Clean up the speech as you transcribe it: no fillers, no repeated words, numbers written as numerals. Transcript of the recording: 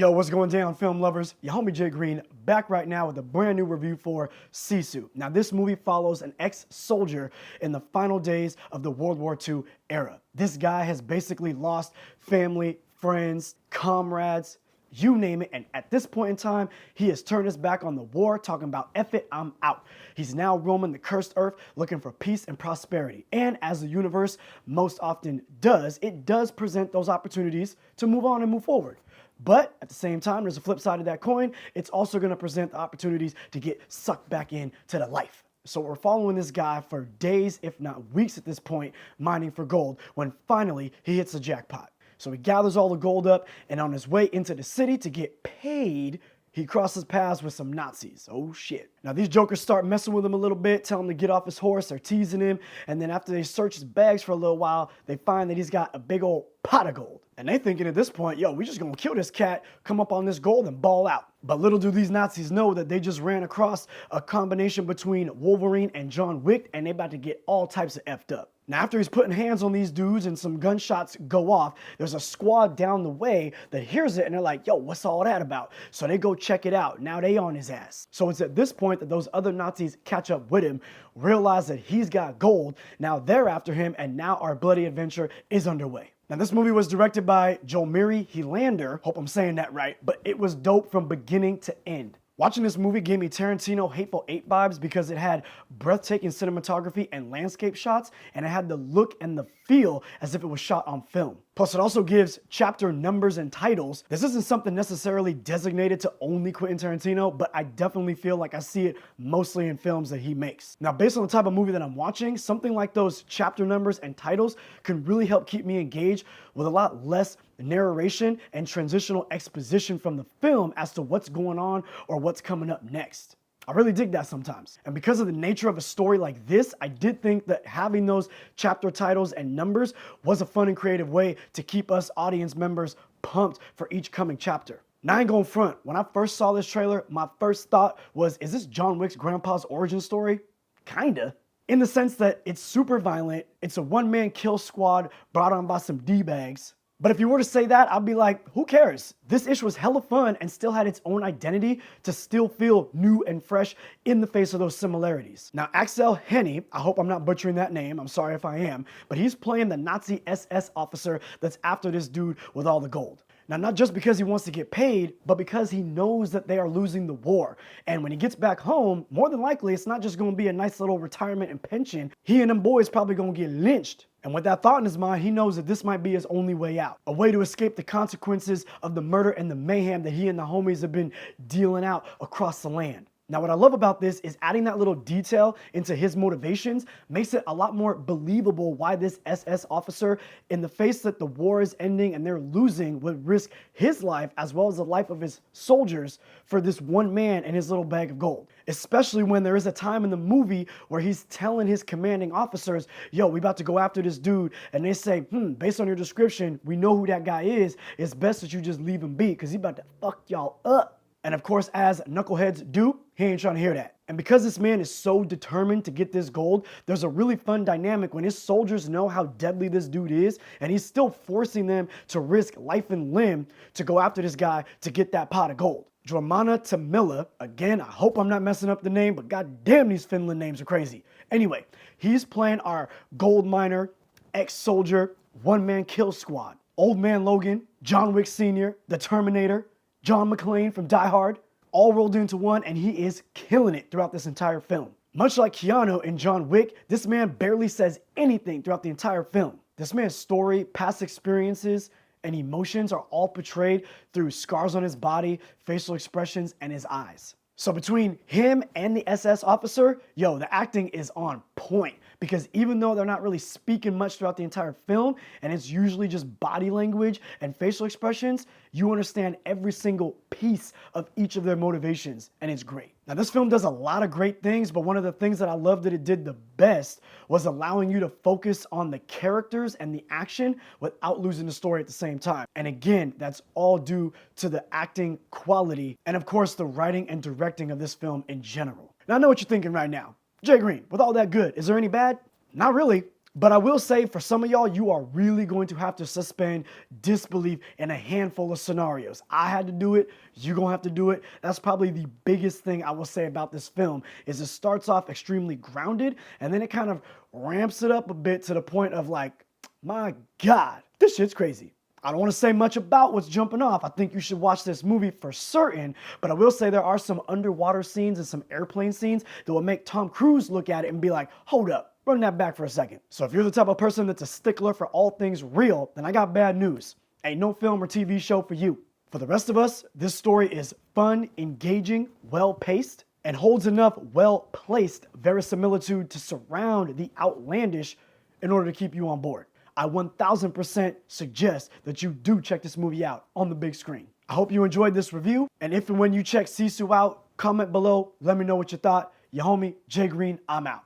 Yo, what's going down, film lovers? Your homie Jay Greene back right now with a brand new review for Sisu. Now, this movie follows an ex-soldier in the final days of the World War II era. This guy has basically lost family, friends, comrades, you name it, and at this point in time, he has turned his back on the war, talking about F it, I'm out. He's now roaming the cursed earth looking for peace and prosperity. And as the universe most often does, it does present those opportunities to move on and move forward. But at the same time, there's a flip side of that coin. It's also going to present the opportunities to get sucked back into the life. So we're following this guy for days, if not weeks at this point, mining for gold, when finally he hits the jackpot. So he gathers all the gold up, and on his way into the city to get paid, he crosses paths with some Nazis. Oh shit. Now these jokers start messing with him a little bit, tell him to get off his horse, they're teasing him, and then after they search his bags for a little while, they find that he's got a big old pot of gold. And they thinking at this point, yo, we just gonna kill this cat, come up on this gold and ball out. But little do these Nazis know that they just ran across a combination between Wolverine and John Wick, and they about to get all types of effed up. Now, after he's putting hands on these dudes and some gunshots go off, there's a squad down the way that hears it and they're like, yo, what's all that about? So they go check it out. Now they on his ass. So it's at this point that those other Nazis catch up with him, realize that he's got gold. Now they're after him, and now our bloody adventure is underway. Now, this movie was directed by Jalmari, Helander, hope I'm saying that right, but it was dope from beginning to end. Watching this movie gave me Tarantino Hateful Eight vibes because it had breathtaking cinematography and landscape shots, and it had the look and the feel as if it was shot on film. Plus, it also gives chapter numbers and titles. This isn't something necessarily designated to only Quentin Tarantino, but I definitely feel like I see it mostly in films that he makes. Now, based on the type of movie that I'm watching, something like those chapter numbers and titles can really help keep me engaged with a lot less narration and transitional exposition from the film as to what's going on or what's coming up next. I really dig that sometimes. And because of the nature of a story like this, I did think that having those chapter titles and numbers was a fun and creative way to keep us audience members pumped for each coming chapter. Now, I ain't gonna front. When I first saw this trailer, my first thought was, is this John Wick's grandpa's origin story? Kinda. In the sense that it's super violent, it's a one-man kill squad brought on by some D-bags. But if you were to say that, I'd be like, who cares? This ish was hella fun and still had its own identity to still feel new and fresh in the face of those similarities. Now, Aksel, Hennie, I hope I'm not butchering that name, I'm sorry if I am, but he's playing the Nazi SS officer that's after this dude with all the gold. Now, not just because he wants to get paid, but because he knows that they are losing the war. And when he gets back home, more than likely, it's not just gonna be a nice little retirement and pension. He and them boys probably gonna get lynched. And with that thought in his mind, he knows that this might be his only way out. A way to escape the consequences of the murder and the mayhem that he and the homies have been dealing out across the land. Now, what I love about this is adding that little detail into his motivations makes it a lot more believable why this SS officer, in the face that the war is ending and they're losing, would risk his life as well as the life of his soldiers for this one man and his little bag of gold. Especially when there is a time in the movie where he's telling his commanding officers, yo, we about to go after this dude, and they say, based on your description, we know who that guy is. It's best that you just leave him be because he about to fuck y'all up. And of course, as knuckleheads do, he ain't trying to hear that. And because this man is so determined to get this gold, there's a really fun dynamic when his soldiers know how deadly this dude is, and he's still forcing them to risk life and limb to go after this guy to get that pot of gold. Jorma Tommila, again, I hope I'm not messing up the name, but goddamn, these Finland names are crazy. Anyway, he's playing our gold miner, ex-soldier, one-man kill squad. Old Man Logan, John Wick Sr., the Terminator, John McClane from Die Hard, all rolled into one, and he is killing it throughout this entire film. Much like Keanu in John Wick, this man barely says anything throughout the entire film. This man's story, past experiences, and emotions are all portrayed through scars on his body, facial expressions, and his eyes. So between him and the SS officer, yo, the acting is on point. Because even though they're not really speaking much throughout the entire film, and it's usually just body language and facial expressions, you understand every single piece of each of their motivations, and it's great. Now, this film does a lot of great things, but one of the things that I love that it did the best was allowing you to focus on the characters and the action without losing the story at the same time. And again, that's all due to the acting quality and, of course, the writing and directing of this film in general. Now, I know what you're thinking right now. Jay Greene, with all that good, is there any bad? Not really. But I will say, for some of y'all, you are really going to have to suspend disbelief in a handful of scenarios. I had to do it. You're going to have to do it. That's probably the biggest thing I will say about this film is it starts off extremely grounded, and then it kind of ramps it up a bit to the point of like, my God, this shit's crazy. I don't want to say much about what's jumping off. I think you should watch this movie for certain, but I will say there are some underwater scenes and some airplane scenes that will make Tom Cruise look at it and be like, hold up, run that back for a second. So if you're the type of person that's a stickler for all things real, then I got bad news. Ain't no film or TV show for you. For the rest of us, this story is fun, engaging, well-paced, and holds enough well-placed verisimilitude to surround the outlandish in order to keep you on board. I 1000% suggest that you do check this movie out on the big screen. I hope you enjoyed this review, and if and when you check Sisu out, comment below, let me know what you thought. Your homie, Jay Greene, I'm out.